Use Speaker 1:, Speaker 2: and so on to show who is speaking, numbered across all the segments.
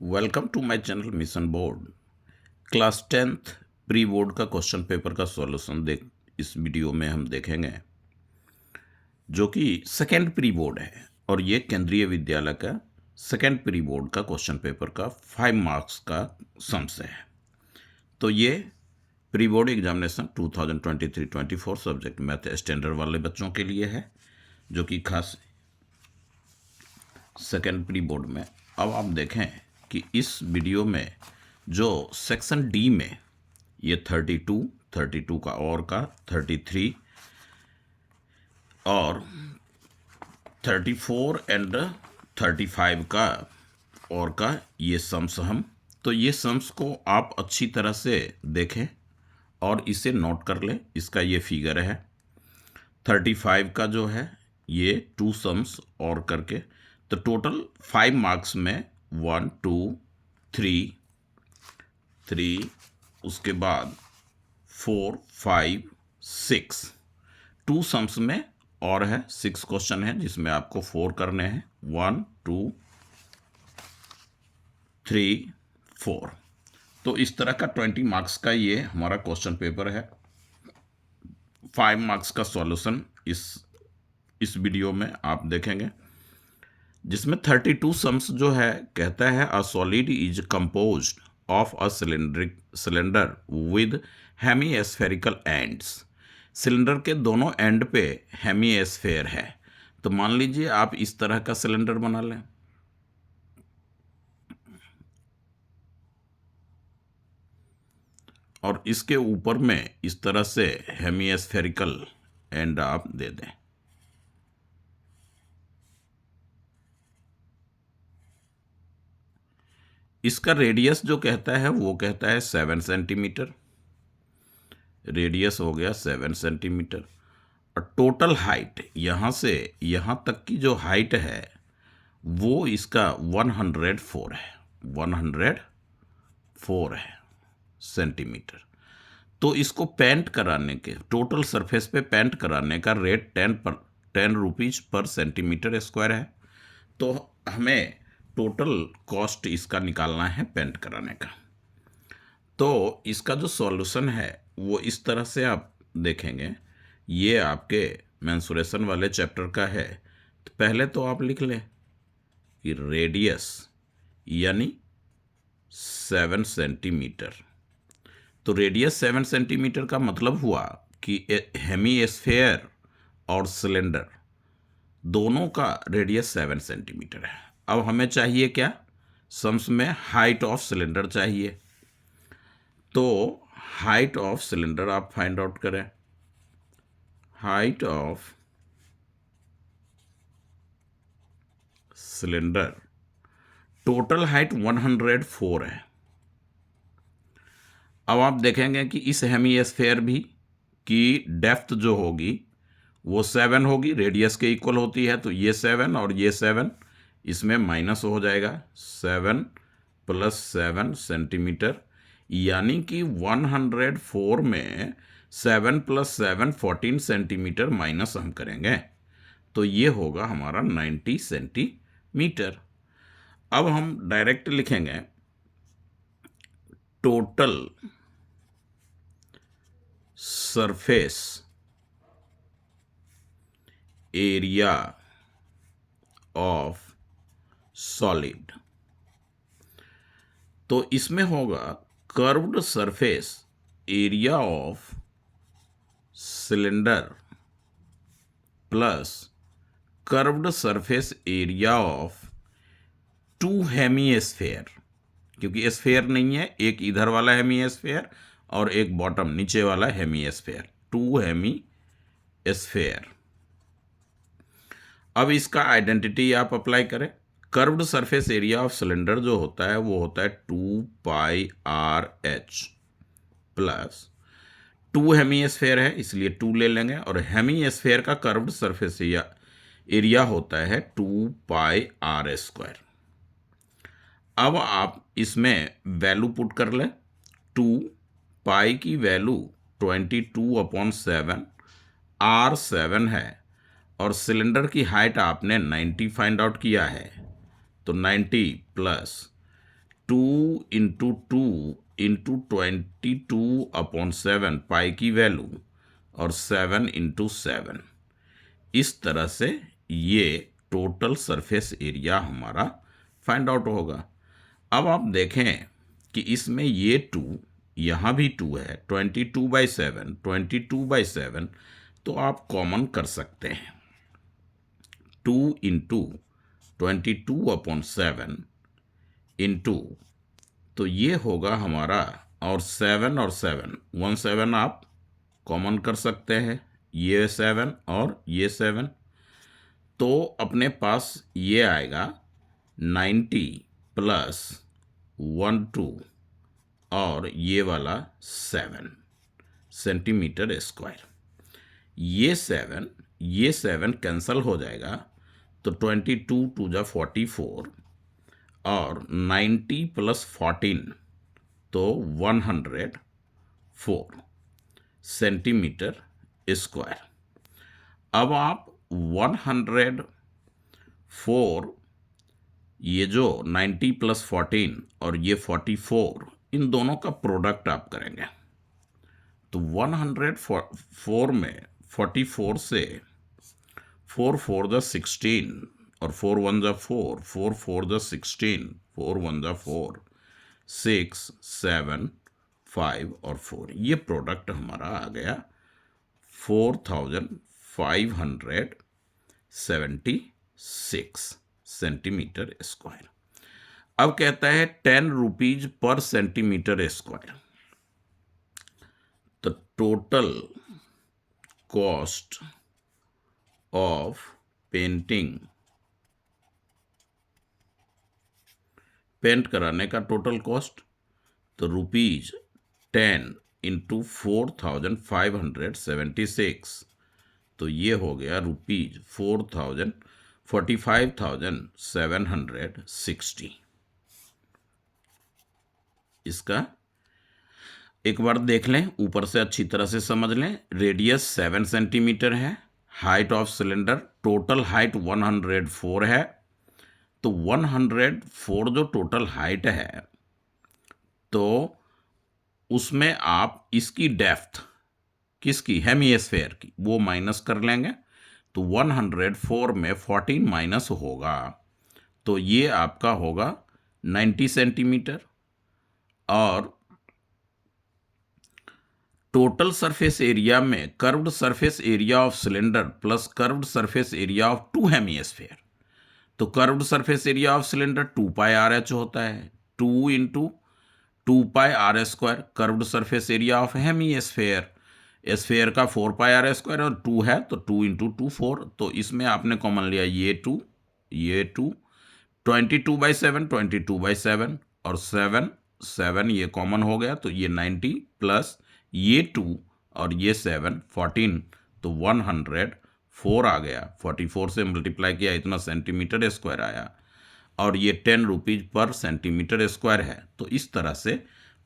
Speaker 1: Welcome to my channel mission board. Class 10th pre board का question paper का solution इस video में हम देखेंगे, जो कि सेकेंड प्री बोर्ड है और ये केंद्रीय विद्यालय का सेकेंड प्री बोर्ड का क्वेश्चन पेपर का 5 मार्क्स का सम्स है। तो ये pre board examination 2023-24 subject math standard वाले बच्चों के लिए है, जो कि खास सेकेंड प्री बोर्ड में। अब आप देखें कि इस वीडियो में जो सेक्शन डी में ये 32 का और का 33 और 34 एंड 35 का और का ये सम्स तो ये सम्स को आप अच्छी तरह से देखें और इसे नोट कर लें। इसका ये फिगर है 35 का जो है ये 2 सम्स और करके, तो टोटल 5 मार्क्स में 1 2 3 उसके बाद 4 5 6 2 सम्स में और है 6 क्वेश्चन है जिसमें आपको 4 करने हैं 1 2 3 4। तो इस तरह का 20 मार्क्स का ये हमारा क्वेश्चन पेपर है। 5 मार्क्स का सॉल्यूशन इस वीडियो में आप देखेंगे, जिसमें 32 सम्स जो है कहता है a solid is composed of a cylinder with hemispherical ends. Cylinder के दोनों एंड पे हेमीस्फेयर है। तो मान लीजिए आप इस तरह का सिलेंडर बना लें, और इसके ऊपर में इस तरह से हेमीस्फेरिकल एंड आप दे दें। इसका रेडियस जो कहता है वो कहता है 7 सेंटीमीटर। रेडियस हो गया 7 सेंटीमीटर और टोटल हाइट यहाँ से यहाँ तक की जो हाइट है वो इसका 104 है, 104 है सेंटीमीटर। तो इसको पेंट कराने के टोटल सरफेस पे पेंट कराने का रेट 10 रुपीज पर सेंटीमीटर स्क्वायर है। तो हमें टोटल कॉस्ट इसका निकालना है पेंट कराने का। तो इसका जो सॉल्यूशन है वो इस तरह से आप देखेंगे। ये आपके मेंसुरेशन वाले चैप्टर का है। तो पहले तो आप लिख लें कि रेडियस यानी 7 सेंटीमीटर। तो रेडियस 7 सेंटीमीटर का मतलब हुआ कि हेमीस्फेयर और सिलेंडर दोनों का रेडियस 7 सेंटीमीटर है। अब हमें चाहिए क्या, सम्स में हाइट ऑफ सिलेंडर चाहिए। तो हाइट ऑफ सिलेंडर आप फाइंड आउट करें। Height of cylinder, total height 104 है। अब आप देखेंगे कि इस हेमीस्फेयर भी की डेप्थ जो होगी वो 7 होगी, रेडियस के इक्वल होती है। तो ये 7 और ये 7 इसमें माइनस हो जाएगा, 7 + 7 सेंटीमीटर, यानी कि 104 में 7 + 7 14 सेंटीमीटर माइनस हम करेंगे तो ये होगा हमारा 90 सेंटीमीटर। अब हम डायरेक्ट लिखेंगे total surface area of solid. तो इसमें होगा curved surface area of cylinder plus curved surface area of 2 hemisphere, क्योंकि स्फेयर नहीं है, एक इधर वाला हेमीस्फेयर और एक बॉटम नीचे वाला हेमीस्फेयर, 2 हेमीस्फेयर। अब इसका आइडेंटिटी आप अप्लाई करें। Curved surface area of cylinder जो होता है वो होता है 2πRH प्लस 2 हेमीस्फेयर है इसलिए 2 ले लेंगे, और हेमीस्फेयर का कर्व्ड सरफेस एरिया होता है 2πR²। अब आप इसमें वैल्यू पुट कर लें। 2 पाई की वैल्यू 22/7, R 7 है और सिलेंडर की हाइट आपने 90 फाइंड आउट किया है। तो 90 + 2 × 2 × 22/7 पाई की वैल्यू और 7 × 7, इस तरह से ये टोटल सरफेस एरिया हमारा फाइंड आउट होगा। अब आप देखें कि इसमें ये 2, यहाँ भी 2 है, 22/7 तो आप कॉमन कर सकते हैं। 2 × 22/7 इंटू, तो ये होगा हमारा, और 7 और 7, 1 7 आप कॉमन कर सकते हैं, ये 7 और ये 7, तो अपने पास ये आएगा 90 प्लस 1 2 और ये वाला 7 सेंटीमीटर स्क्वायर। ये 7 कैंसल हो जाएगा, तो 22 2 जा 44 और 90 प्लस 14 तो 104 सेंटीमीटर स्क्वायर। अब आप 104, ये जो 90 प्लस 14 और ये 44, इन दोनों का प्रोडक्ट आप करेंगे, तो 104 में 44 से 4 4 जा 16 और 4 1 जा 4, 4 4 जा 16, 4 1 जा 4, 6 7 5 और 4, ये प्रोडक्ट हमारा आ गया 4576 सेंटीमीटर स्क्वायर। अब कहता है 10 रुपीज पर centimetre square. The total cost of painting, paint कराने का टोटल कॉस्ट, तो रुपीज 10 × 4576, तो ये हो गया रुपीज 45,760। इसका एक बार देख लें, ऊपर से अच्छी तरह से समझ लें। रेडियस 7 सेंटीमीटर है, height of cylinder, total height 104 है, तो 104 जो टोटल हाइट है, तो उसमें आप इसकी डेप्थ, किसकी, हेमिस्फेयर की, वो माइनस कर लेंगे, तो 104 में 14 माइनस होगा, तो ये आपका होगा 90 सेंटीमीटर। और टोटल सरफेस एरिया में curved surface area of cylinder plus curved surface area of 2 hemisphere, तो curved surface area of cylinder 2πRH होता है, 2 × 2πr², curved surface area of hemisphere, sphere का 4πr² और 2 है, तो 2 × 2 4, तो इसमें आपने कॉमन लिया ये 2, ये 2, 22/7 22/7 और 7 7 ये कॉमन हो गया, तो ये 90 प्लस ये 2 और ये 7 14, तो 104 आ गया, 44 से मल्टीप्लाई किया, इतना सेंटीमीटर स्क्वायर आया, और ये 10 रुपीज पर सेंटीमीटर स्क्वायर है। तो इस तरह से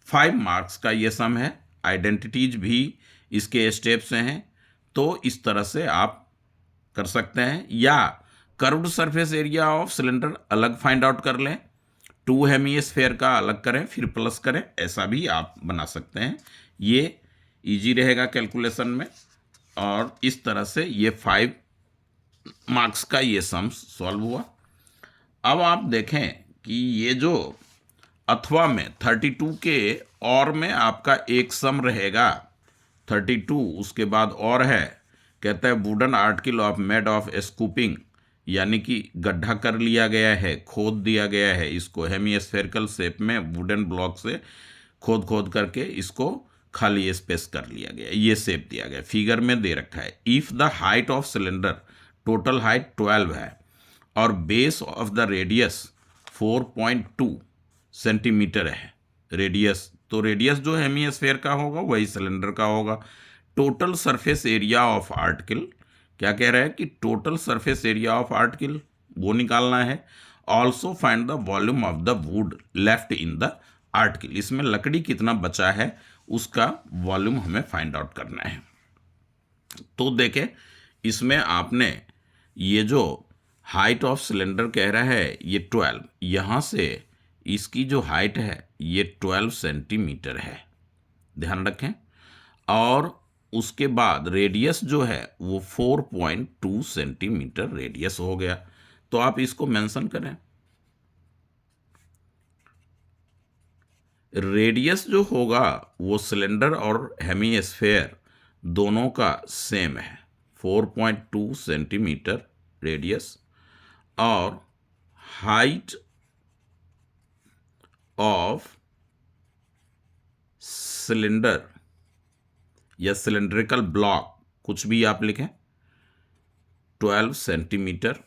Speaker 1: 5 मार्क्स का ये सम है। आइडेंटिटीज भी इसके स्टेप से हैं, तो इस तरह से आप कर सकते हैं, या curved surface area of cylinder अलग फाइंड आउट कर लें, 2 हेमिस्फेयर का अलग करें, फिर प्लस करें, ऐसा भी आप बना सकते हैं। ये इजी रहेगा कैलकुलेशन में, और इस तरह से ये 5 मार्क्स का ये सम सॉल्व हुआ। अब आप देखें कि ये जो अथवा में 32 के और में आपका एक सम रहेगा, 32 उसके बाद और है, कहता है wooden article of made of scooping, यानी कि गड्ढा कर लिया गया है, खोद दिया गया है, इसको हेमिस्फेरिकल शेप में वुडन ब्लॉक से खोद खोद करके इसको खाली स्पेस कर लिया गया, ये शेप दिया गया, फिगर में दे रखा है। If the height of cylinder, total height 12 है और base of the radius 4.2 centimetre है रेडियस, तो रेडियस जो हेमिस्फेयर का होगा वही सिलेंडर का होगा। Total surface area of article, क्या कह रहा है कि total surface area of article वो निकालना है। Also find the volume of the wood left in the article, इसमें लकड़ी कितना बचा है उसका वॉल्यूम हमें फाइंड आउट करना है। तो देखें, इसमें आपने ये जो हाइट ऑफ सिलेंडर कह रहा है ये 12, यहाँ से इसकी जो हाइट है ये 12 सेंटीमीटर है, ध्यान रखें। और उसके बाद रेडियस जो है वो 4.2 सेंटीमीटर रेडियस हो गया। तो आप इसको मेंशन करें। रेडियस जो होगा वो सिलेंडर और हेमीस्फेयर दोनों का सेम है, 4.2 सेंटीमीटर रेडियस। और हाइट ऑफ सिलेंडर या सिलेंड्रिकल ब्लॉक, कुछ भी आप लिखें, 12 सेंटीमीटर।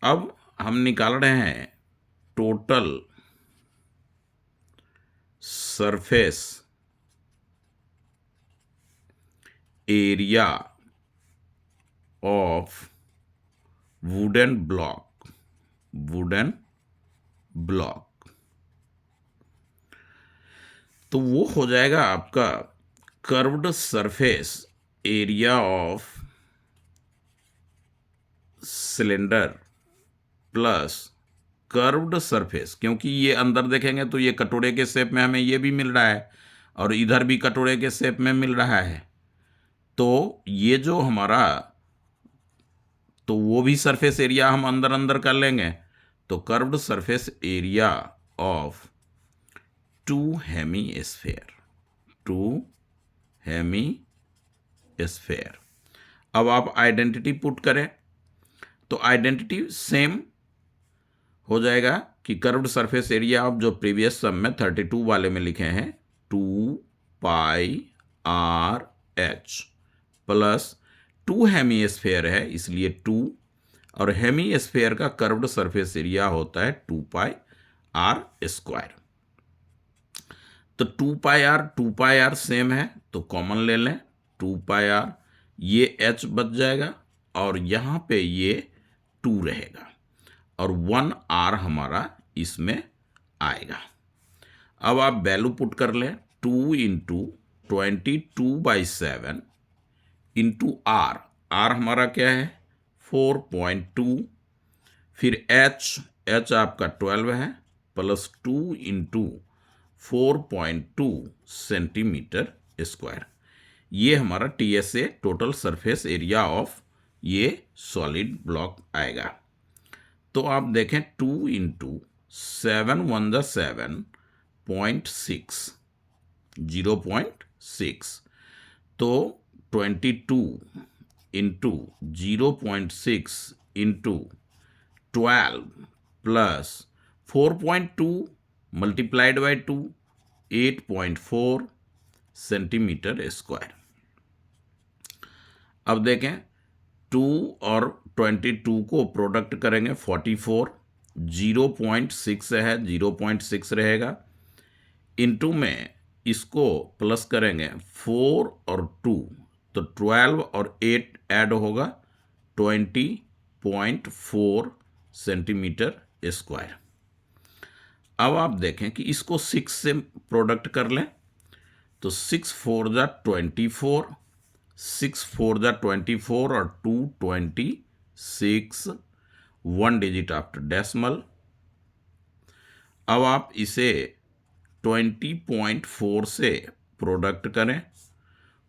Speaker 1: अब हम निकाल रहे हैं total surface area of wooden block, wooden block. तो वो हो जाएगा आपका curved surface area of cylinder plus curved surface, क्योंकि ये अंदर देखेंगे तो ये कटोरे के शेप में हमें ये भी मिल रहा है और इधर भी कटोरे के शेप में मिल रहा है। तो ये जो हमारा, तो वो भी सरफेस एरिया हम अंदर अंदर कर लेंगे। तो curved surface area of two hemisphere, two hemisphere. अब आप आइडेंटिटी पुट करें तो आइडेंटिटी सेम हो जाएगा कि कर्व्ड सरफेस एरिया ऑफ, जो प्रीवियस सम में 32 वाले में लिखे हैं, 2πr/h प्लस 2 हेमीस्फेयर है इसलिए 2, और हेमीस्फेयर का कर्व्ड सरफेस एरिया होता है 2πr²। तो 2πr सेम है तो कॉमन ले लें, 2πr, ये h बच जाएगा और यहां पे ये 2 रहेगा और 1r हमारा इसमें आएगा। अब आप वैल्यू पुट कर लें, 2 इंटू 22/7 इंटू r, r हमारा क्या है 4.2, फिर h आपका 12 है, प्लस 2 इंटू 4.2 सेंटीमीटर स्क्वायर। ये हमारा TSA total surface area of ये सॉलिड ब्लॉक आएगा। तो आप देखें 2 इंटू 7 1 ज़ा 7.6, 0.6, तो 22 into 0.6 into 12 plus 4.2 multiplied by 2, 8.4 centimetre square. अब देखें 2 और 22 को प्रोडक्ट करेंगे 44, 0.6 है 0.6 रहेगा, इनटू में इसको प्लस करेंगे 4 और 2 तो 12 और 8 ऐड होगा 20.4 सेंटीमीटर स्क्वायर। अब आप देखें कि इसको 6 से प्रोडक्ट कर लें तो 6 4 ज़ा 24, 6 4 ज़ा 24 और 2 26, 1 डिजिट आफ्टर डेसिमल। अब आप इसे 20.4 से प्रोडक्ट करें,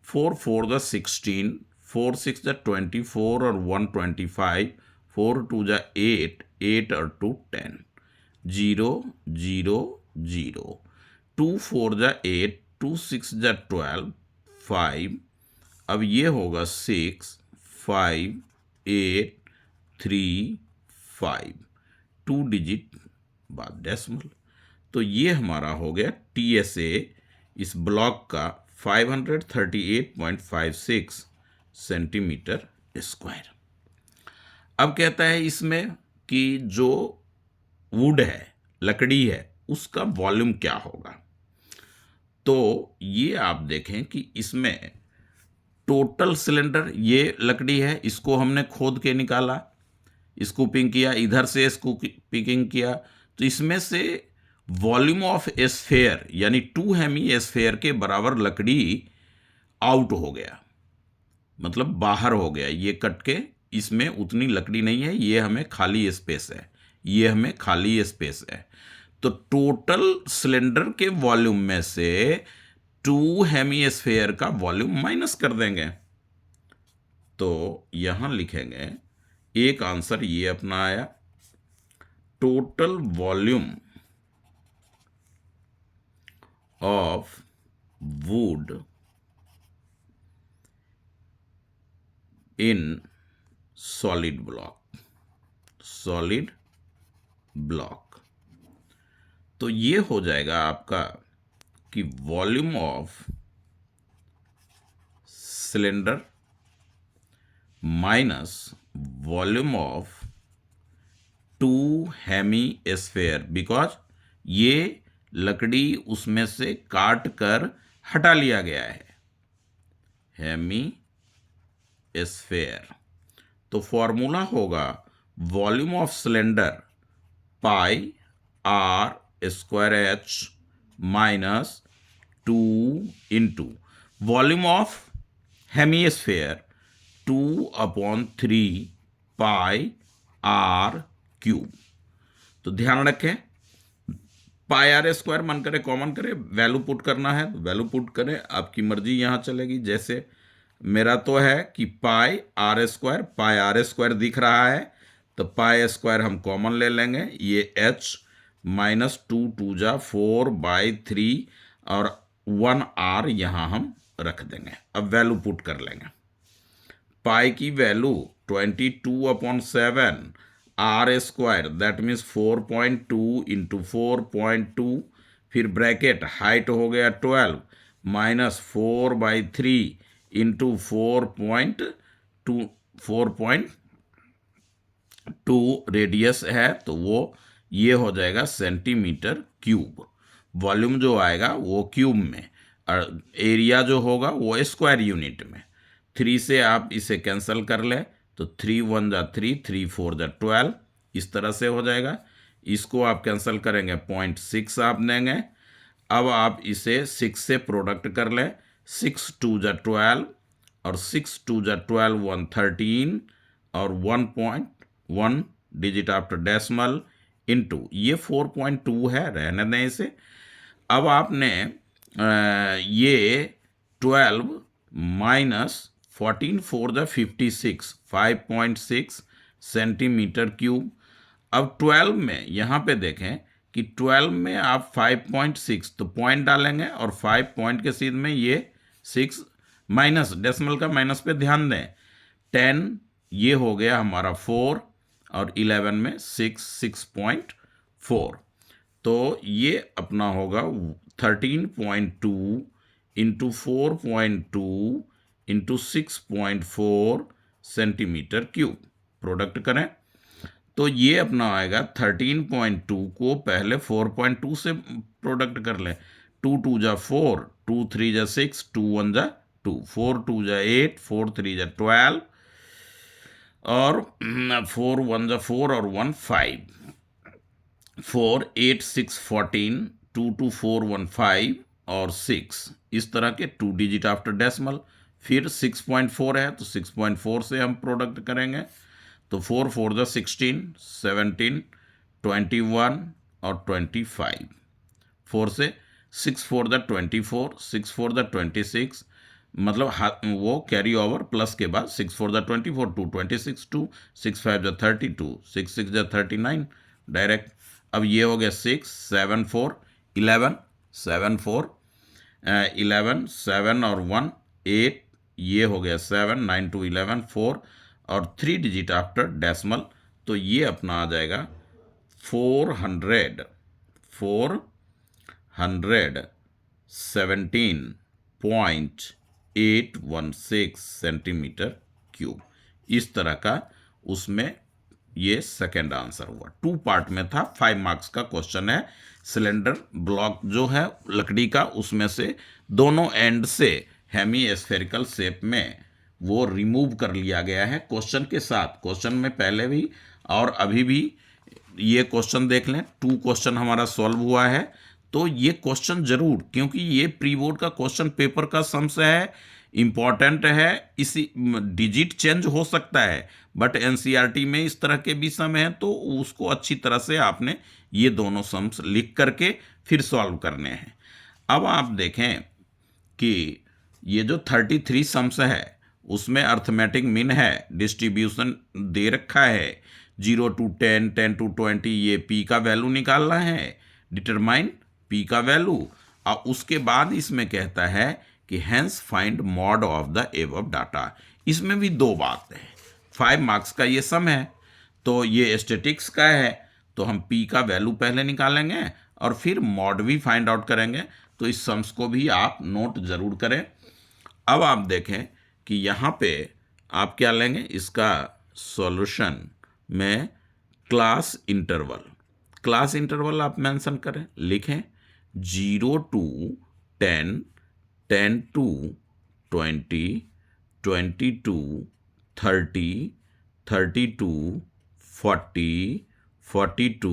Speaker 1: 4 4 ज़ा 16, 4 6 ज़ा 24 और 1 25, 4 2 ज़ा 8, 8 और 2 10, 0 0 0, 2 4 ज़ा 8, 2 6 ज़ा 12, 5। अब ये होगा 6 5 8 3 5, 2 डिजिट बाद डेसिमल। तो ये हमारा हो गया TSA इस ब्लॉक का 538.56 सेंटीमीटर स्क्वायर। अब कहता है इसमें कि जो वुड है, लकड़ी है, उसका वॉल्यूम क्या होगा। तो ये आप देखें कि इसमें टोटल सिलेंडर, ये लकड़ी है, इसको हमने खोद के निकाला, स्कूपिंग किया, इधर से स्कूपिंग किया, तो इसमें से वॉल्यूम ऑफ स्फेयर यानी 2 हेमीस्फेयर के बराबर लकड़ी आउट हो गया, मतलब बाहर हो गया, ये कट के इसमें उतनी लकड़ी नहीं है, ये हमें खाली स्पेस है, ये हमें खाली स्पेस है। तो टोटल सिलेंडर के वॉल्यूम में से 2 हेमीस्फेयर का वॉल्यूम माइनस कर देंगे। तो यहां लिखेंगे, एक आंसर ये अपना आया, total volume of would in solid block. तो ये हो जाएगा आपका कि volume of cylinder minus volume of 2 hemisphere, because ये लकड़ी उसमें से काट कर हटा लिया गया है, हेमीस्फेयर। तो फॉर्मूला होगा volume of cylinder pi R square H minus 2 into volume of hemisphere 2/3 pi R cube. तो ध्यान रखें, पाई आर स्क्वायर मन करे कॉमन करे, वैल्यू पुट करना है तो वैल्यू पुट करें, आपकी मर्जी यहां चलेगी। जैसे मेरा तो है कि पाई आर स्क्वायर दिख रहा है, तो पाई स्क्वायर हम कॉमन ले लेंगे, ये एच माइनस 2 जा 4/3 और 1 आर यहां हम रख देंगे। अब वैल्यू पुट कर लेंगे, पाई की value 22/7 R square, that means 4.2 into 4.2, फिर ब्रैकेट हाइट हो गया 12 माइनस 4/3 इंटू 4.2 रेडियस है, तो वो ये हो जाएगा सेंटीमीटर क्यूब। वॉल्यूम जो आएगा वो क्यूब में, और एरिया जो होगा वो स्क्वायर यूनिट में। 3 से आप इसे कैंसिल कर ले, तो 3 1 जा 3, 3 4 जा 12, इस तरह से हो जाएगा। इसको आप कैंसिल करेंगे 0.6 आप देंगे। अब आप इसे 6 से प्रोडक्ट कर लें, 6 2 जा 12 और 6 2 जा 12 1 13 और 1.1 डिजिट आफ्टर डेसिमल इनटू ये 4.2 है, रहने दें इसे। अब आपने ये 12 माइनस 14 4 जा 56 5.6 सेंटीमीटर क्यूब। अब 12 में यहाँ पे देखें कि 12 में आप 5.6 तो पॉइंट डालेंगे, और 5 पॉइंट के सीध में ये 6 माइनस डेसिमल का माइनस पे ध्यान दें, 10 ये हो गया हमारा 4 और 11 में 6.4। तो ये अपना होगा 13.2 into 4.2 into 6.4 centimetre cube. Product करें तो ये अपना आएगा 13.2 को पहले 4.2 से प्रोडक्ट कर लें, 2 2 जा 4, 2 3 जा 6, 2 1 जा 2, 4 2 जा 8, 4 3 जा 12 और 4 1 जा 4 और 1 5, 4 8 6 14, 2 2 4 1 5 और 6, इस तरह के 2 डिजिट आफ्टर डेसिमल। फिर 6.4 है तो 6.4 से हम प्रोडक्ट करेंगे, तो 4 4 जा 16, 17, 21 और 25, 4 से 6 4 जा 24, 6 4 जा 26, मतलब वो कैरी ओवर प्लस के बाद 6 4 जा 24, 2 26, 2 6 5 जा 32, 6 6 जा 39 डायरेक्ट। अब ये हो गया 6 7 4 11, 7 4 11, 7 और 1 8, ये हो गया 7 9 2 11 4 और 3 डिजिट आफ्टर डेसिमल। तो ये अपना आ जाएगा 417.816 सेंटीमीटर क्यूब। इस तरह का उसमें ये सेकेंड आंसर हुआ। 2 पार्ट में था, 5 मार्क्स का क्वेश्चन है। सिलेंडर ब्लॉक जो है लकड़ी का, उसमें से दोनों एंड से हेमी स्फेरिकल शेप में वो रिमूव कर लिया गया है क्वेश्चन के साथ। क्वेश्चन में पहले भी और अभी भी ये क्वेश्चन देख लें, 2 क्वेश्चन हमारा सॉल्व हुआ है। तो ये क्वेश्चन जरूर, क्योंकि ये प्री बोर्ड का क्वेश्चन पेपर का सम्स है, इम्पॉर्टेंट है, इसी डिजिट चेंज हो सकता है, बट एनसीईआरटी में इस तरह के भी सम हैं, तो उसको अच्छी तरह से आपने ये दोनों सम्स लिख करके फिर सॉल्व करने हैं। अब आप देखें कि ये जो 33 सम्स है उसमें अर्थमेटिक मीन है, डिस्ट्रीब्यूशन दे रखा है 0 to 10, 10 to 20, ये पी का वैल्यू निकालना है, डिटरमाइन पी का वैल्यू। और उसके बाद इसमें कहता है कि hence find mode of the above data. इसमें भी दो बात है, 5 मार्क्स का ये सम है, तो ये स्टैटिक्स का है, तो हम पी का वैल्यू पहले निकालेंगे और फिर मॉड भी फाइंड आउट करेंगे। तो इस सम्स को भी आप नोट जरूर करें। अब आप देखें कि यहाँ पे आप क्या लेंगे, इसका सॉल्यूशन में क्लास इंटरवल आप मेंशन करें, लिखें 0 to 10, 10 to 20, 20 to 30, 30 to 40, 40 to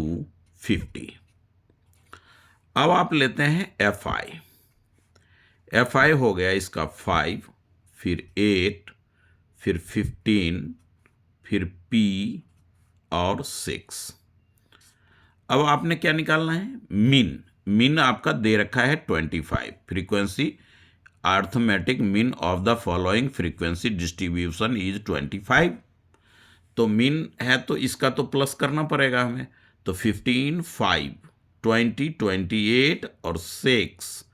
Speaker 1: 50। अब आप लेते हैं एफ आई हो गया इसका 5, फिर 8, फिर 15, फिर पी और 6। अब आपने क्या निकालना है, मीन आपका दे रखा है 25। Frequency arithmetic mean of the following frequency distribution is 25। तो मीन है तो इसका तो प्लस करना पड़ेगा हमें, तो 15, 5, 20, 28 और 6,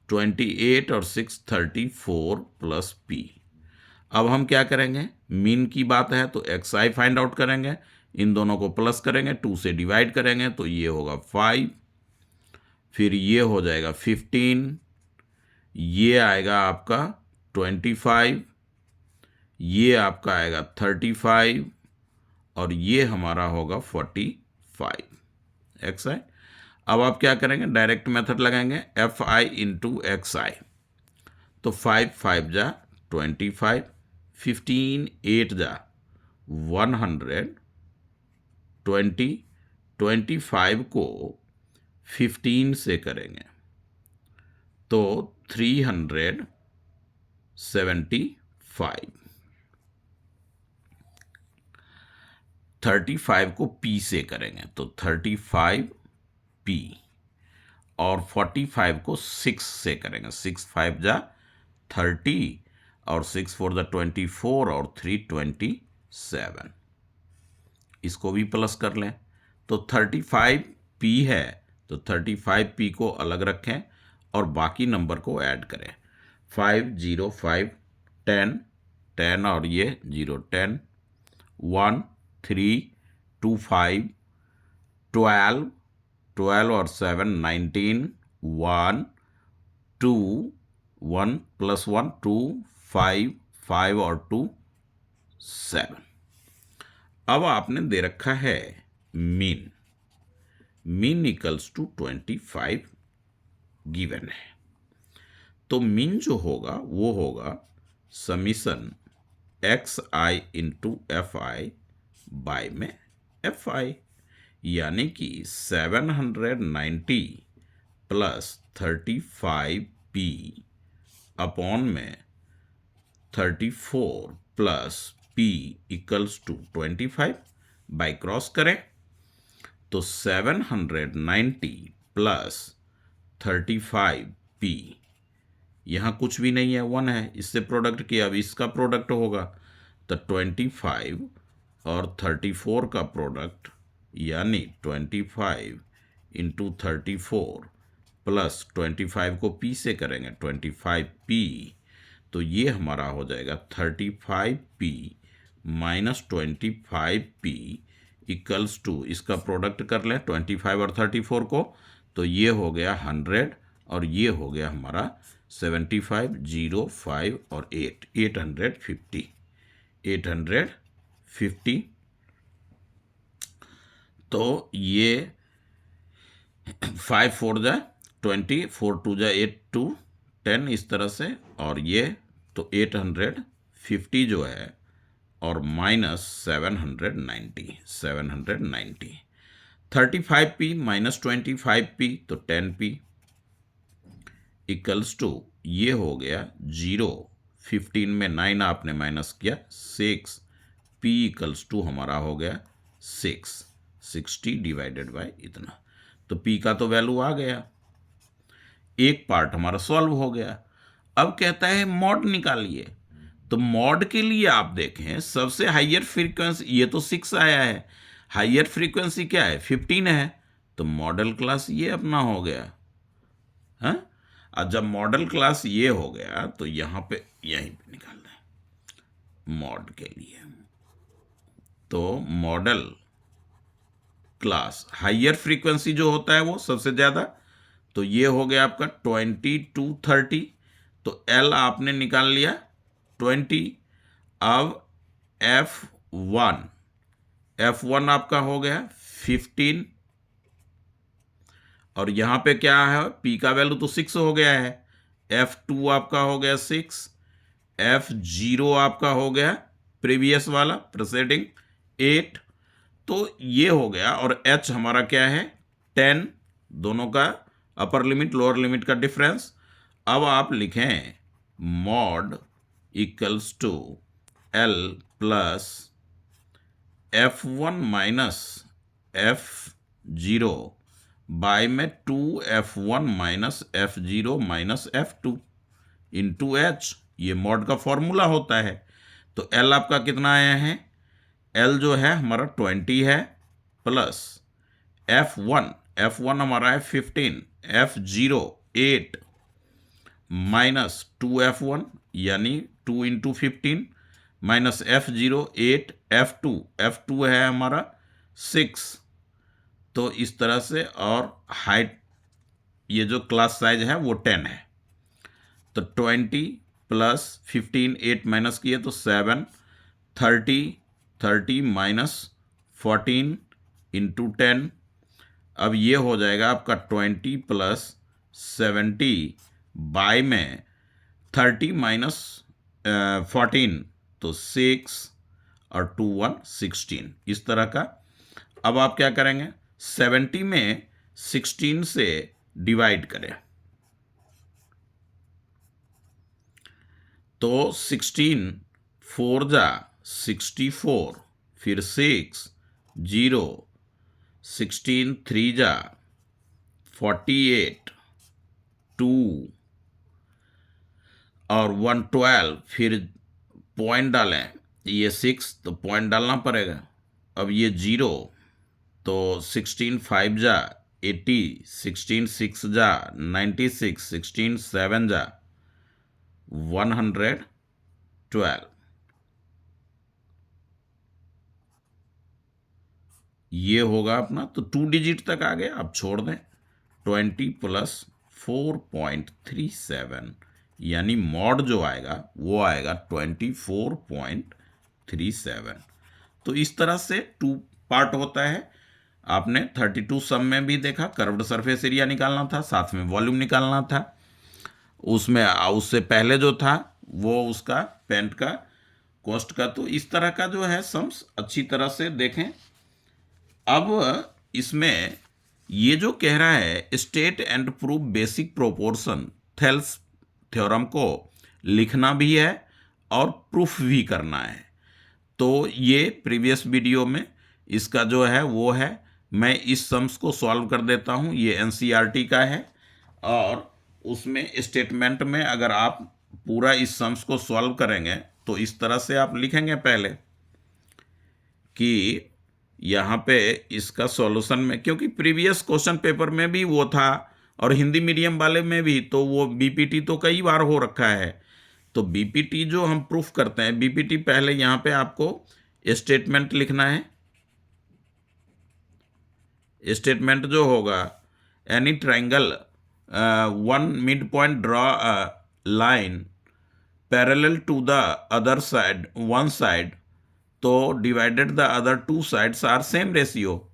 Speaker 1: 28 और 6 34 प्लस पी। अब हम क्या करेंगे, मीन की बात है तो एक्स आई फाइंड आउट करेंगे, इन दोनों को प्लस करेंगे, 2 से डिवाइड करेंगे तो ये होगा 5, फिर ये हो जाएगा 15, ये आएगा आपका 25, ये आपका आएगा 35 और ये हमारा होगा 45 एक्स आई। अब आप क्या करेंगे, डायरेक्ट मेथड लगाएंगे, एफ आई इंटू एक्स आई। तो 5 5 जा 25, 15 8 जा 120, 25 को 15 से करेंगे तो 375। 35 को पी से करेंगे तो 35 पी, और 45 को 6 से करेंगे, 6 5 जा 30 और 6 4 जा 24 और 3 27। इसको भी प्लस कर लें तो 35 पी है, तो 35 पी को अलग रखें और बाकी नंबर को ऐड करें, 5 0 5 10 10 और ये 0 10 1 3 2 5 12 12 और 7 19 1 2 1 प्लस 1 2 5 5 और 2 7। अब आपने दे रखा है मीन इक्वल्स टू 25 गिवन है, तो मीन जो होगा वो होगा summation X I into F I by में एफ आई, यानी कि 790 प्लस 35 पी अपॉन में 34 plus P equals to 25। By cross करें तो 790 प्लस 35 पी, यहाँ कुछ भी नहीं है, 1 है, इससे प्रोडक्ट किया, अब इसका प्रोडक्ट होगा तो 25 और 34 का प्रोडक्ट, यानी 25 इंटू 34 प्लस 25 को पी से करेंगे 25 पी, तो ये हमारा हो जाएगा 35 P minus 25 P equals to, इसका प्रोडक्ट कर लें 25 और 34 को, तो ये हो गया 100 और ये हो गया हमारा 75 0 5 और 8 850। तो ये 5 4 जा 20, 4 2 जा 8 2 10 इस तरह से, और ये तो 850 जो है और माइनस 790 35 पी माइनस 25 पी तो 10 पी इक्वल्स टू, ये हो गया 0 15 में 9 आपने माइनस किया 6, P इक्वल्स टू हमारा हो गया 60 डिवाइडेड बाय इतना। तो P का तो वैल्यू आ गया, एक पार्ट हमारा सॉल्व हो गया। अब कहता है मॉड निकालिए। तो मॉड के लिए आप देखें सबसे हाईयर फ्रीक्वेंसी, ये तो 6 आया है, हाईयर फ्रीक्वेंसी क्या है 15 है, तो मॉडल क्लास ये अपना हो गया। हाँ, और जब मॉडल क्लास ये हो गया तो यहां पे यहीं पे निकालना है मॉड के लिए। तो मॉडल क्लास हाईयर फ्रीक्वेंसी जो होता है वो सबसे ज्यादा, तो ये हो गया आपका 20 to 30, तो L आपने निकाल लिया 20। अब F1 आपका हो गया 15, और यहां पे क्या है P का वैल्यू तो 6 हो गया है, F2 आपका हो गया 6, F0 आपका हो गया प्रीवियस वाला प्रीसीडिंग 8, तो ये हो गया। और H हमारा क्या है 10, दोनों का अपर लिमिट लोअर लिमिट का डिफरेंस। अब आप लिखें mode equals to L plus F1 minus F0 by में 2F1 minus F0 minus F2 into H, ये मॉड का फॉर्मूला होता है। तो L आपका कितना आया है, L जो है हमारा 20 है, प्लस F1 हमारा है 15, F0 8 माइनस 2F1 यानी 2 इंटू 15 माइनस F0 8, F2 है हमारा 6। तो इस तरह से, और हाइट ये जो क्लास साइज है वो 10 है। तो 20 प्लस 15 8 माइनस किए तो 7, 30 माइनस 14 इंटू 10। अब ये हो जाएगा आपका 20 प्लस 70 बाय में 30 माइनस 14, तो 6 और 2 1 16 इस तरह का। अब आप क्या करेंगे 70 में 16 से डिवाइड करें, तो 16 4 जा 64, फिर 6 0, 16 3 जा 48, 2 और 1 12, फिर पॉइंट डालें, ये 6 तो पॉइंट डालना पड़ेगा। अब ये 0, तो 16 5 जा 80, 16 6 जा 96, 16 7 जा 112, ये होगा अपना। तो 2 डिजिट तक आ गया, अब छोड़ दें 20 प्लस 4.37, यानी मॉड जो आएगा वो आएगा 24.37। तो इस तरह से 2 पार्ट होता है। आपने 32 सम में भी देखा, कर्व्ड सरफेस एरिया निकालना था, साथ में वॉल्यूम निकालना था, उसमें उससे पहले जो था वो उसका पेंट का कॉस्ट का। तो इस तरह का जो है सम्स अच्छी तरह से देखें। अब इसमें ये जो कह रहा है state and prove basic proportion, Thales theorem को लिखना भी है और प्रूफ भी करना है। तो ये प्रीवियस वीडियो में इसका जो है वो है, मैं इस सम्स को सॉल्व कर देता हूँ, ये एनसीईआरटी का है। और उसमें स्टेटमेंट में अगर आप पूरा इस सम्स को सॉल्व करेंगे तो इस तरह से आप लिखेंगे पहले कि यहाँ पे इसका सॉल्यूशन में, क्योंकि प्रीवियस क्वेश्चन पेपर में भी वो था और हिंदी मीडियम वाले में भी, तो वो बीपीटी तो कई बार हो रखा है। तो बीपीटी जो हम प्रूफ करते हैं, बीपीटी पहले यहाँ पे आपको स्टेटमेंट लिखना है। स्टेटमेंट जो होगा, any triangle one mid point draw line parallel to the other side one side, तो divided the other 2 sides are same ratio.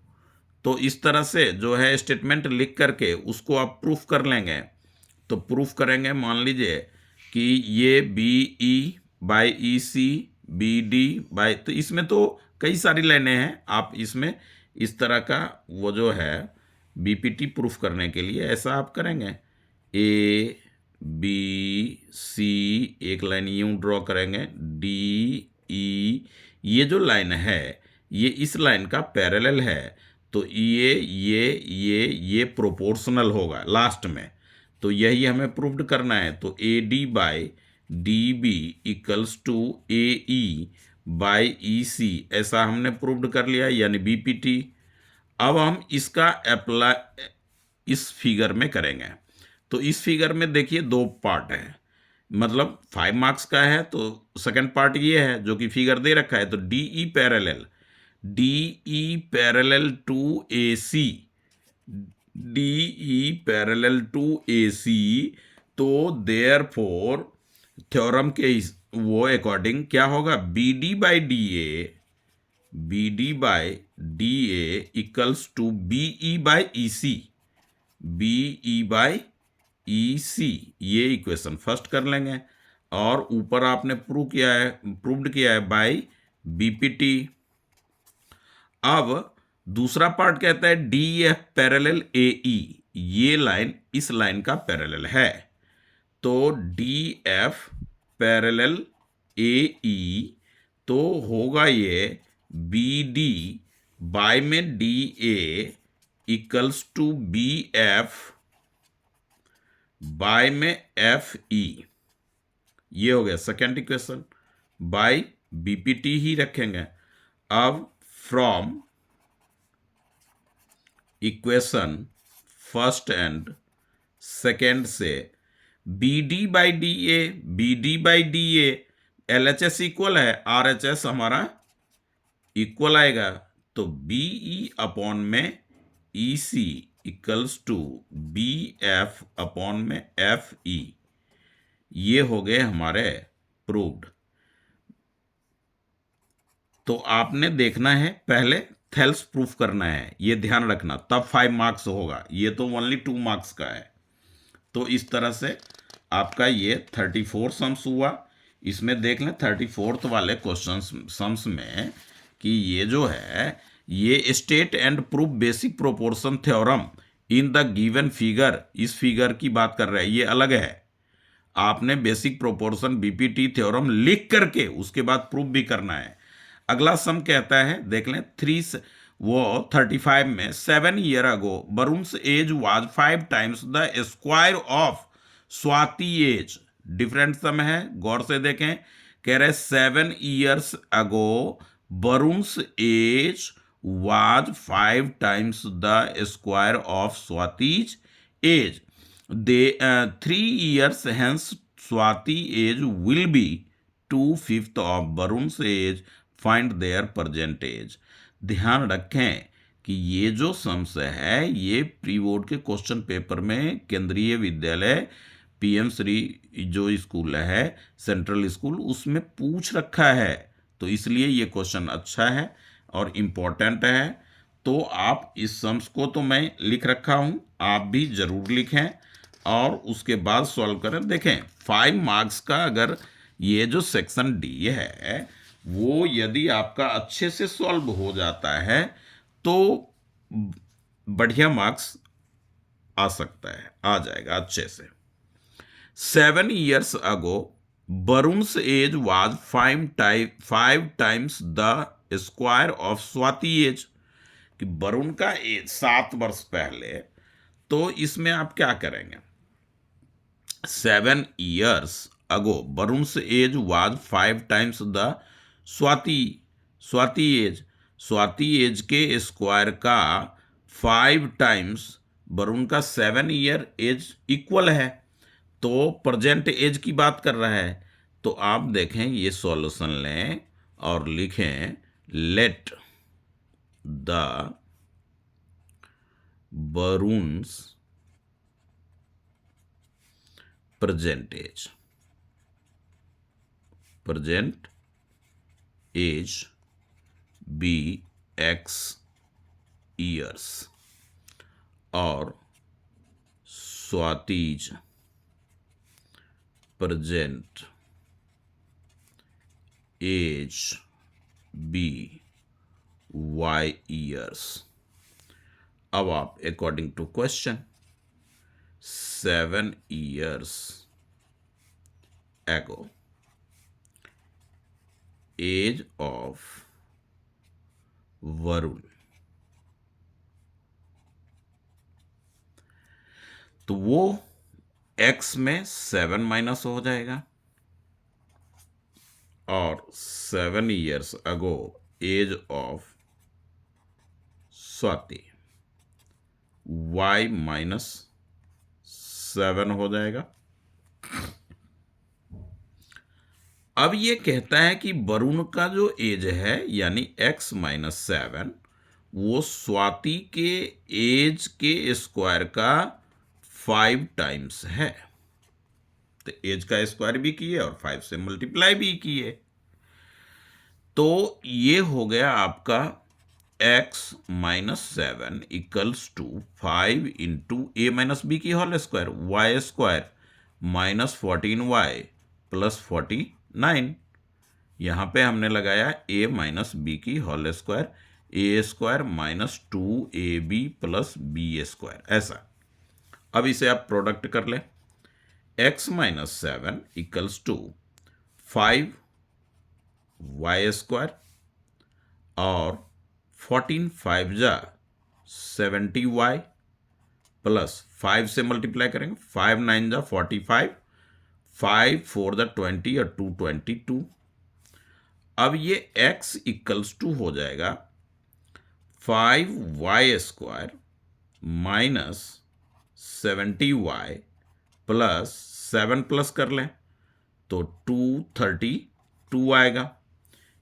Speaker 1: तो इस तरह से जो है स्टेटमेंट लिख करके उसको आप प्रूफ कर लेंगे। तो प्रूफ करेंगे, मान लीजिए कि ये B E by E C B D by, तो इसमें तो कई सारी लाइनें हैं, आप इसमें इस तरह का वो जो है बीपीटी प्रूफ करने के लिए ऐसा आप करेंगे, ए बी सी, एक लाइन यूं ड्रॉ करेंगे, डी ई, ये जो लाइन है ये इस लाइन का पैरेलल है, तो ये प्रोपोर्शनल होगा लास्ट में, तो यही हमें प्रूव्ड करना है। तो A D by D B equals to A E by E C, ऐसा हमने प्रूव्ड कर लिया, यानी बीपीटी। अब हम इसका अप्लाई इस फिगर में करेंगे। तो इस फिगर में देखिए दो पार्ट है, मतलब 5 मार्क्स का है, तो सेकंड पार्ट ये है जो कि फिगर दे रखा है। तो D E parallel to A C, D E parallel to A C, तो देयर फोर थ्योरम के वो अकॉर्डिंग क्या होगा, B D by D A equals to B E by E C, B E by E C, ये equation first कर लेंगे। और ऊपर आपने प्रूव्ड किया है बाय बीपीटी। अब दूसरा पार्ट कहता है D F parallel A E, ये लाइन इस लाइन का पैरेलल है, तो D F parallel A E, तो होगा ये बी डी बाय में D A equals to B F by में एफ ई, ये हो गया सेकेंड इक्वेशन। बाय बीपीटी ही रखेंगे। अब from equation first and second से B D by D A L H S equal है, आर एच एस हमारा इक्वल आएगा, तो बी ई अपॉन में E C equals to B F upon में एफ ई, ये हो गए हमारे प्रूव्ड। तो आपने देखना है पहले थेल्स प्रूफ करना है, ये ध्यान रखना, तब 5 मार्क्स होगा, ये तो ओनली 2 मार्क्स का है। तो इस तरह से आपका ये 34 सम्स हुआ। इसमें देख लें 34th वाले क्वेश्चन सम्स में कि ये जो है ये state and proof basic proportion theorem in the given figure, इस फिगर की बात कर रहा है, ये अलग है। आपने बेसिक प्रोपोर्शन बीपीटी थ्योरम लिख करके उसके बाद प्रूफ भी करना है। अगला सम कहता है, देख लें 35 में 7 year ago Varun's age was 5 times the square of Swati age. Different sum है, गौर से देखें। कह रहे 7 years ago Varun's age was 5 times the square of Swati's age. 3 years hence Swati age will be 2/5 of Varun's age. Find their present age. ध्यान रखें कि ये जो सम्स है ये प्री बोर्ड के क्वेश्चन पेपर में केंद्रीय विद्यालय पीएम श्री जो स्कूल है सेंट्रल स्कूल, उसमें पूछ रखा है, तो इसलिए ये क्वेश्चन अच्छा है और इम्पोर्टेंट है। तो आप इस सम्स को तो मैं लिख रखा हूँ, आप भी जरूर लिखें और उसके बाद सॉल्व करें। देखें 5 मार्क्स का अगर ये जो सेक्शन डी है वो यदि आपका अच्छे से सॉल्व हो जाता है तो बढ़िया मार्क्स आ सकता है, आ जाएगा अच्छे से। 7 years ago Varun's age was 5 times the square of Swati age, कि वरुण का एज 7 वर्ष पहले, तो इसमें आप क्या करेंगे, 7 years ago Varun's age was 5 times the Swati age के स्क्वायर का 5 टाइम्स वरुण का 7 ईयर एज इक्वल है, तो प्रेजेंट एज की बात कर रहा है। तो आप देखें ये सॉल्यूशन लें और लिखें let the Varun's present age be x years और Swati's present age be y years। अब आप according to question 7 years ago, age of Varun. तो वो x में 7 माइनस हो जाएगा, और 7 years ago age of Swati, y minus 7 हो जाएगा। अब ये कहता है कि वरुण का जो एज है यानी x माइनस 7 वो स्वाति के एज के स्क्वायर का 5 टाइम्स है। तो एज का स्क्वायर भी किए और 5 से मल्टीप्लाई भी किए, तो ये हो गया आपका x minus 7 equals to 5 into A minus B की whole square, Y square minus 14y plus 49। यहां पे हमने लगाया a माइनस बी की whole square, A square minus 2ab plus B square, ऐसा। अब इसे आप प्रोडक्ट कर लें, x minus 7 equals to 5y square और 14 5 जा 70y प्लस 5 से मल्टीप्लाई करेंगे, 5 9 जा 45, 5 4 जा 20 और 2 22। अब ये x इक्वल्स टू हो जाएगा 5y square minus 70y plus 7 plus कर लें तो 232 आएगा।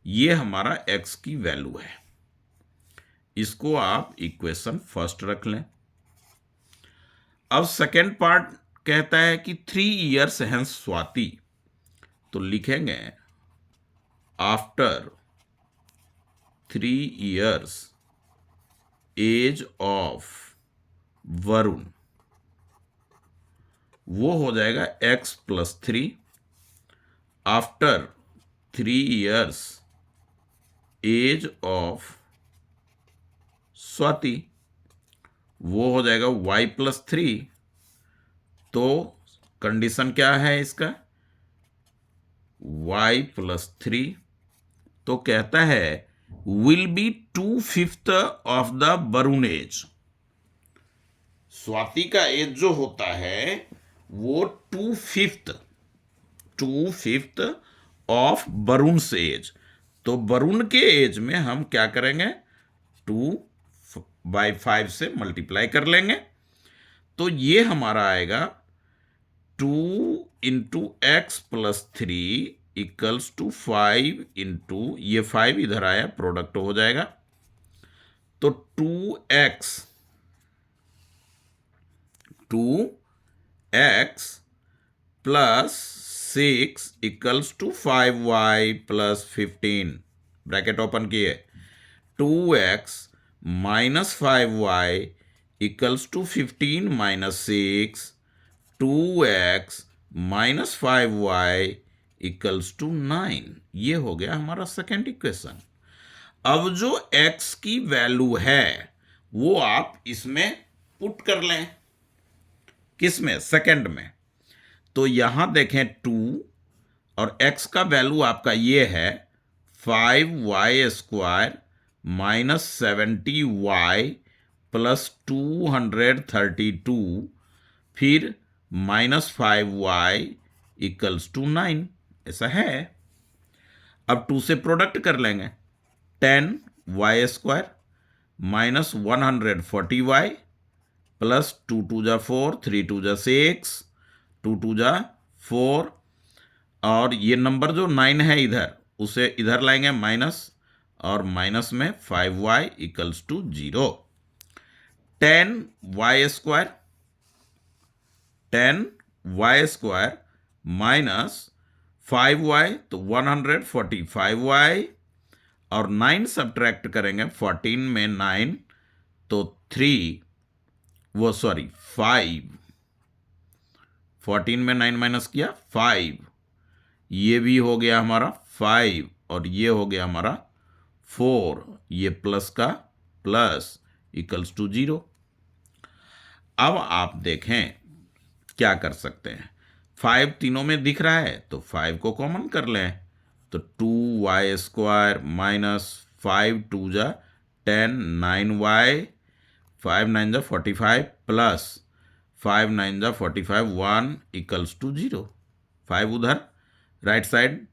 Speaker 1: ये हमारा x की वैल्यू है। इसको आप इक्वेशन फर्स्ट रख लें। अब सेकेंड पार्ट कहता है कि 3 years हेंस स्वाति, तो लिखेंगे after 3 years age of Varun, वो हो जाएगा x plus 3। After 3 years age of Swati, वो हो जाएगा y प्लस 3। तो कंडीशन क्या है इसका, y प्लस 3, तो कहता है will be 2/5 of the Varun age. Swati का एज जो होता है वो 2/5 ऑफ वरुण से एज। तो वरुण के एज में हम क्या करेंगे, 2/5 से मल्टीप्लाई कर लेंगे, तो ये हमारा आएगा 2 into x plus 3 equals to 5 into, ये 5 इधर आया प्रोडक्ट हो जाएगा, तो 2x plus 6 equals to 5y plus 15, bracket open किए, 2x minus 5y equals to 15 minus 6, 2x minus 5y equals to 9। ये हो गया हमारा सेकेंड इक्वेशन। अब जो x की वैल्यू है वो आप इसमें पुट कर लें, किसमें, सेकेंड में। तो यहां देखें 2 और x का वैल्यू आपका ये है 5y square minus 70y plus 232, फिर माइनस 5y इक्वल्स टू 9, ऐसा है। अब 2 से प्रोडक्ट कर लेंगे, 10y square minus 140y plus 2 2 जा 4, 3 2 जा 6, 2 2 जा 4, और ये नंबर जो 9 है इधर, उसे इधर लाएंगे माइनस, और माइनस में 5y equals to 0। 10y square minus 5y, तो 145y, और 9 सब्ट्रैक्ट करेंगे, 14 में 9 तो 5, 14 में 9 माइनस किया 5, ये भी हो गया हमारा 5, और ये हो गया हमारा 4, ये प्लस का प्लस इक्वल्स टू 0। अब आप देखें क्या कर सकते हैं, 5 तीनों में दिख रहा है तो 5 को कॉमन कर लें, तो 2y² माइनस 5 2 जा 10 9y 5 9 जा 45 प्लस 5 9 जा 45 1 इक्वल्स टू 0। 5 उधर राइट साइड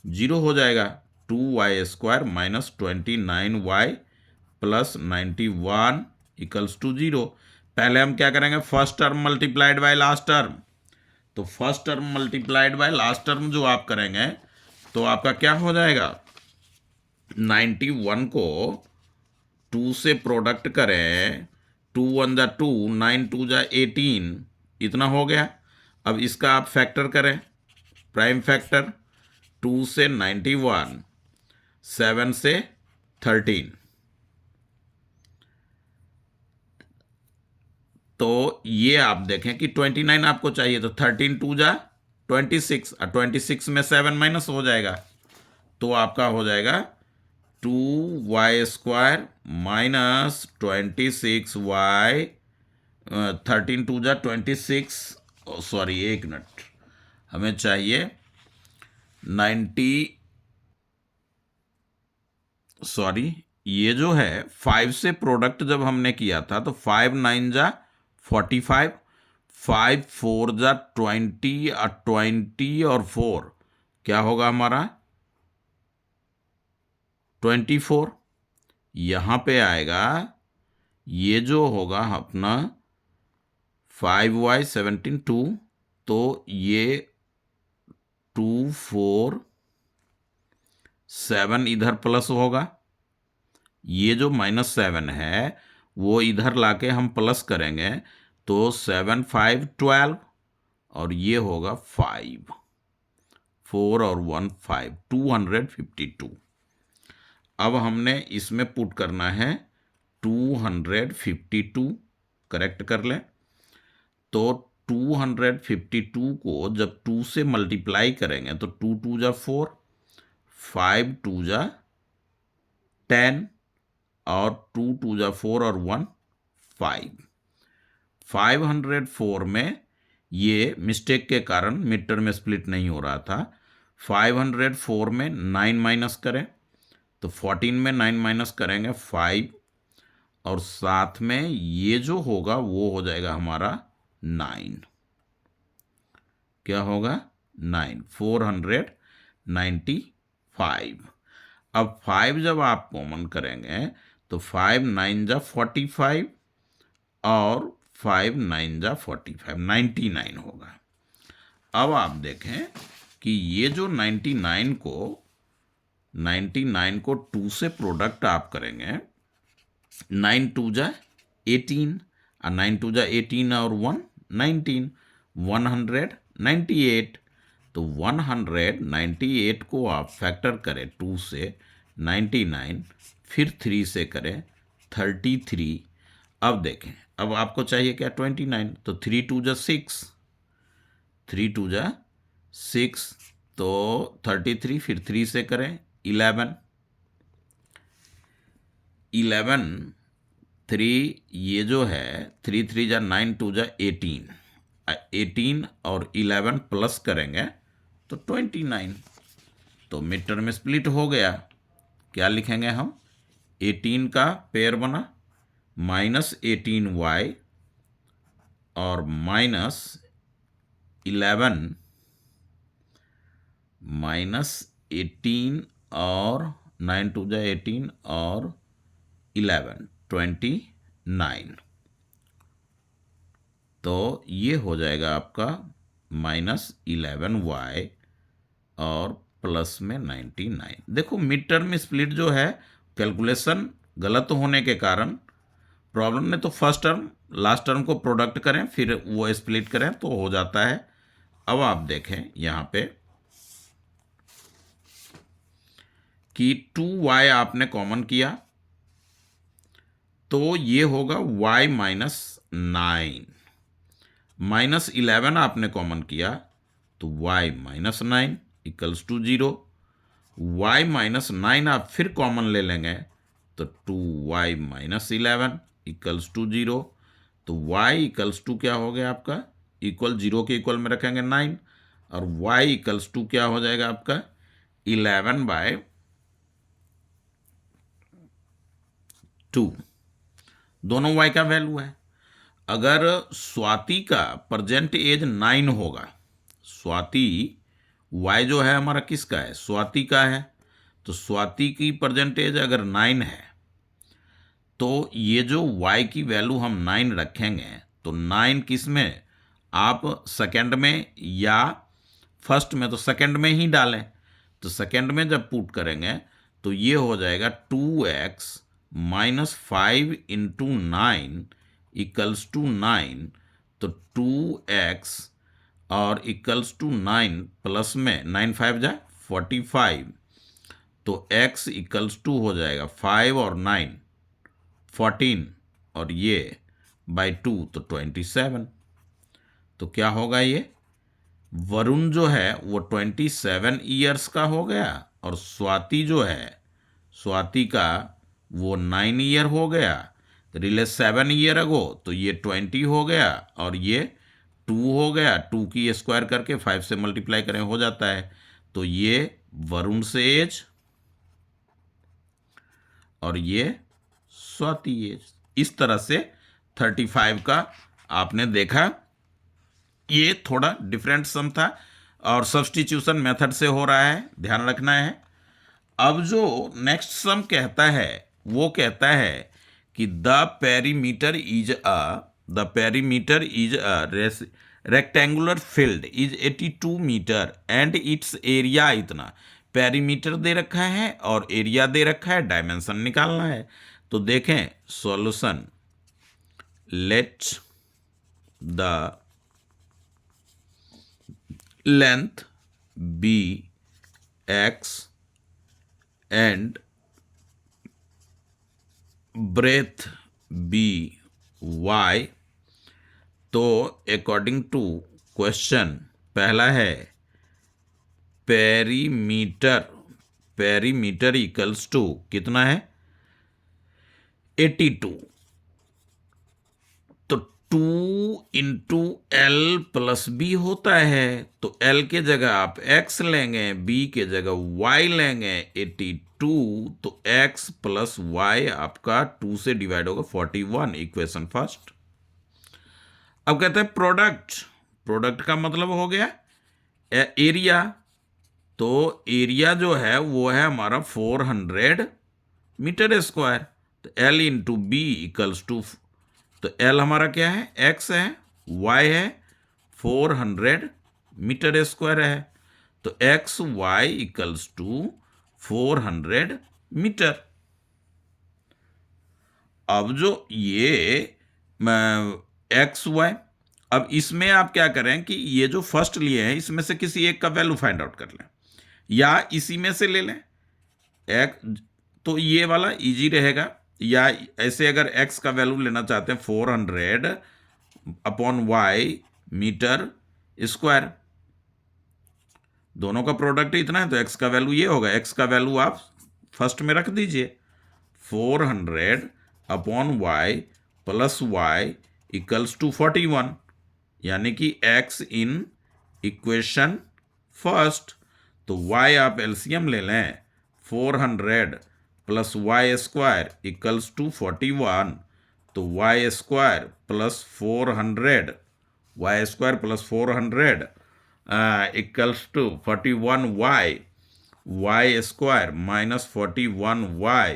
Speaker 1: 0 हो जाएगा। 2y² minus 29y plus 91 equals to 0। पहले हम क्या करेंगे, first term multiplied by last term. तो first term multiplied by last term जो आप करेंगे तो आपका क्या हो जाएगा, 91 को 2 से प्रोडक्ट करें, 2 1 जा 2 9 2 जा 18 इतना हो गया। अब इसका आप फैक्टर करें, प्राइम फैक्टर 2 से 91 7 से 13, तो ये आप देखें कि 29 आपको चाहिए तो 13 2 जा 26 और 26 में 7 माइनस हो जाएगा तो आपका हो जाएगा 2y² माइनस 26y 13 2 जा 26 सॉरी एक मिनट, हमें चाहिए 90 सॉरी ये जो है 5 से प्रोडक्ट जब हमने किया था तो 5 9 जा 45 5 4 जा 20 और 20 और 4 क्या होगा हमारा 24। यहां पे आएगा ये जो होगा अपना 5y 17 2, तो ये 2 4 7 इधर प्लस होगा, ये जो -7 है वो इधर लाके हम प्लस करेंगे तो 7 5 12 और ये होगा 5 4 और 1 5 252। अब हमने इसमें पुट करना है 252, करेक्ट कर लें। तो 252 को जब 2 से मल्टीप्लाई करेंगे तो 2 2 जा 4 5 2 जा 10 और 2 2 जा 4 और 1 5। 504 में ये मिस्टेक के कारण मिड टर्म में स्प्लिट नहीं हो रहा था। 504 में 9 माइनस करें तो 14 में 9 माइनस करेंगे 5 और साथ में ये जो होगा वो हो जाएगा हमारा 9। क्या होगा 9 495। अब 5 जब आप कॉमन करेंगे तो 5 9 जा 45 और 5 9 जा 45 99 होगा। अब आप देखें कि ये जो 99 को 2 से प्रोडक्ट आप करेंगे, 9 2 जा 18 और 9 2 जा 18 और 1 19 198। तो 198 को आप फैक्टर करें 2 से 99 फिर 3 से करें 33। अब देखें अब आपको चाहिए क्या 29, तो 3 2 जा 6 3 2 जा 6 तो 33 फिर 3 से करें 11 3 ये जो है 3 3 जा 9 2 जा 18 और 11 प्लस करेंगे तो 29। तो मिड टर्म में स्प्लिट हो गया। क्या लिखेंगे हम, 18 का पेयर बना -18y और -18 और 9 2 जा 18 और 11 29। तो ये हो जाएगा आपका -11y और प्लस में 99। देखो मिड टर्म स्प्लिट जो है कैलकुलेशन गलत होने के कारण प्रॉब्लम में तो फर्स्ट टर्म लास्ट टर्म को प्रोडक्ट करें फिर वो स्प्लिट करें तो हो जाता है। अब आप देखें यहाँ पे कि 2y आपने कॉमन किया तो ये होगा y -9, -11 आपने कॉमन किया तो y -9 इक्वल्स टू 0। y -9 आप फिर कॉमन ले लेंगे तो 2y -11 इक्वल्स टू 0। तो y इक्वल्स टू क्या हो गया आपका इक्वल 0 के इक्वल में रखेंगे 9 और y इक्वल्स टू क्या हो जाएगा आपका 11/2। दोनों y का वैल्यू है। अगर स्वाति का प्रेजेंट एज 9 होगा, स्वाति y जो है हमारा किसका है, स्वाति का है, तो स्वाति की प्रेजेंट एज अगर 9 है तो ये जो y की वैल्यू हम 9 रखेंगे तो 9 किस में, आप सेकंड में या फर्स्ट में, तो सेकंड में ही डालें। तो सेकंड में जब पुट करेंगे तो ये हो जाएगा 2x minus 5 into 9 equals to 9। तो 2x और इक्वल्स टू 9 प्लस में 9 5 जा 45, तो x इक्वल्स टू हो जाएगा 5 और 9 14 और ये बाई 2 तो 27। तो क्या होगा, ये वरुण जो है वो 27 ईयर्स का हो गया और स्वाति जो है, स्वाति का वो 9 ईयर हो गया। रिले 7 ईयर अगो तो ये 20 हो गया और ये 2 हो गया। 2 की स्क्वायर करके 5 से मल्टीप्लाई करें हो जाता है। तो ये वरुण से एज और ये स्वाति एज। इस तरह से 35 का आपने देखा। ये थोड़ा डिफरेंट सम था और सब्स्टिट्यूशन मेथड से हो रहा है, ध्यान रखना है। अब जो नेक्स्ट सम कहता है वो कहता है कि the perimeter is a rectangular field is 82 metre and it's area इतना। पेरीमीटर दे रखा है और एरिया दे रखा है, डायमेंशन निकालना है। तो देखें solution, let the length be x and breadth be y। तो अकॉर्डिंग टू क्वेश्चन पहला है पेरीमीटर इक्वल्स टू कितना है 82। तो 2 इंटू एल प्लस बी होता है, तो एल के जगह आप x लेंगे, b के जगह y लेंगे। 82 तो x प्लस y आपका 2 से डिवाइड होगा 41, इक्वेशन फर्स्ट। अब कहते हैं प्रोडक्ट का मतलब हो गया एरिया। तो एरिया जो है वो है हमारा 400 मीटर स्क्वायर। तो L into B equals to, तो एल हमारा क्या है, x है, y है, 400 मीटर स्क्वायर है। तो x y equals to 400 metre. अब जो ये एक्स वाई, अब इसमें आप क्या करें कि ये जो फर्स्ट लिए हैं इसमें से किसी एक का वैल्यू फाइंड आउट कर लें या इसी में से ले लें। तो ये वाला इजी रहेगा। या ऐसे अगर x का वैल्यू लेना चाहते हैं 400 अपॉन y मीटर स्क्वायर, दोनों का प्रोडक्ट इतना है तो x का वैल्यू ये होगा। x का वैल्यू आप फर्स्ट में रख दीजिए 400 upon y plus y equals to 41, यानी कि x इन इक्वेशन फर्स्ट। तो y आप एलसीएम ले लें, 400 plus y square equals to 41। तो y square plus 400 equals to 41 y square minus 41 y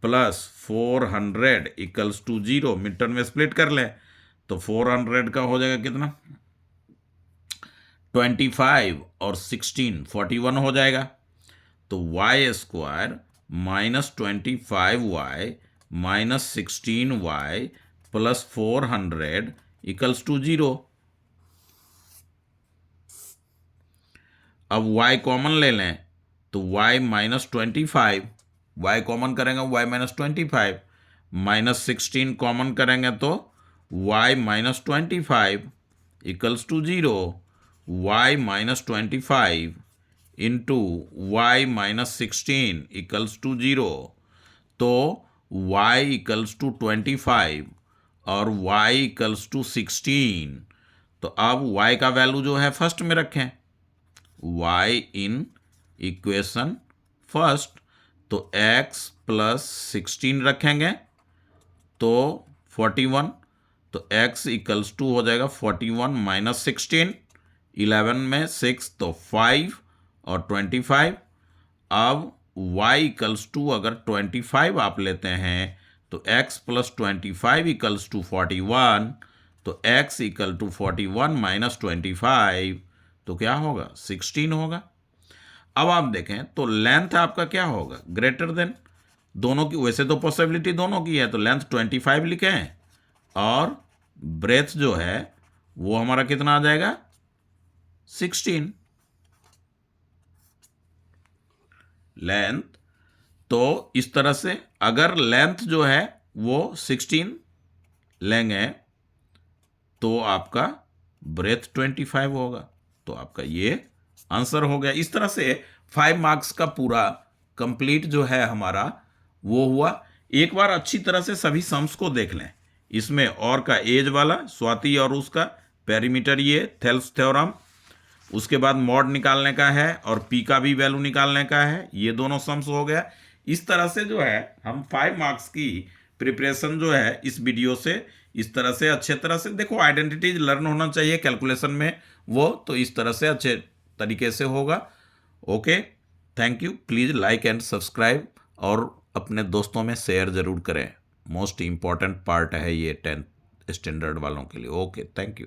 Speaker 1: plus 400 equals to 0। Mid term में split कर लें तो 400 का हो जाएगा कितना 25 और 16 41 हो जाएगा। तो y square minus 25y minus 16y plus 400 equals to 0। अब y कॉमन ले लें तो y माइनस 25, y कॉमन करेंगे y माइनस 25, माइनस 16 कॉमन करेंगे तो y minus 25 equals to 0। y minus 25 into y minus 16 equals to 0। तो y इक्वल्स टू 25 और y equals to 16। तो अब y का वैल्यू जो है फर्स्ट में रखें, y इन इक्वेशन फर्स्ट, तो x प्लस 16 रखेंगे तो 41, तो x इक्वल्स टू हो जाएगा 41 माइनस 16, 11 में 6 तो 5 और 25। अब y इक्वल्स टू अगर 25 आप लेते हैं तो x प्लस 25 इक्वल्स टू 41, तो x इक्वल टू 41 माइनस 25 तो क्या होगा 16 होगा। अब आप देखें तो लेंथ आपका क्या होगा ग्रेटर देन, दोनों की वैसे तो पॉसिबिलिटी दोनों की है, तो लेंथ 25 लिखें और ब्रेथ जो है वो हमारा कितना आ जाएगा 16 लेंथ। तो इस तरह से अगर लेंथ जो है वो 16 लेंगे तो आपका ब्रेथ 25 होगा, तो आपका ये आंसर हो गया। इस तरह से 5 मार्क्स का पूरा कंप्लीट जो है हमारा वो हुआ। एक बार अच्छी तरह से सभी सम्स को देख लें, इसमें और का एज वाला स्वाति और उसका पेरीमीटर, ये थेल्स थ्योरम, उसके बाद मॉड निकालने का है और पी का भी वैल्यू निकालने का है, ये दोनों सम्स हो गया। इस तरह से जो है हम 5 मार्क्स की प्रिपरेशन जो है इस वीडियो से इस तरह से अच्छे तरह से देखो, आइडेंटिटीज लर्न होना चाहिए कैलकुलेशन में वो, तो इस तरह से अच्छे तरीके से होगा। Okay, thank you. Please like and subscribe और अपने दोस्तों में शेयर ज़रूर करें। मोस्ट इम्पॉर्टेंट पार्ट है ये 10th स्टैंडर्ड वालों के लिए। Okay, thank you.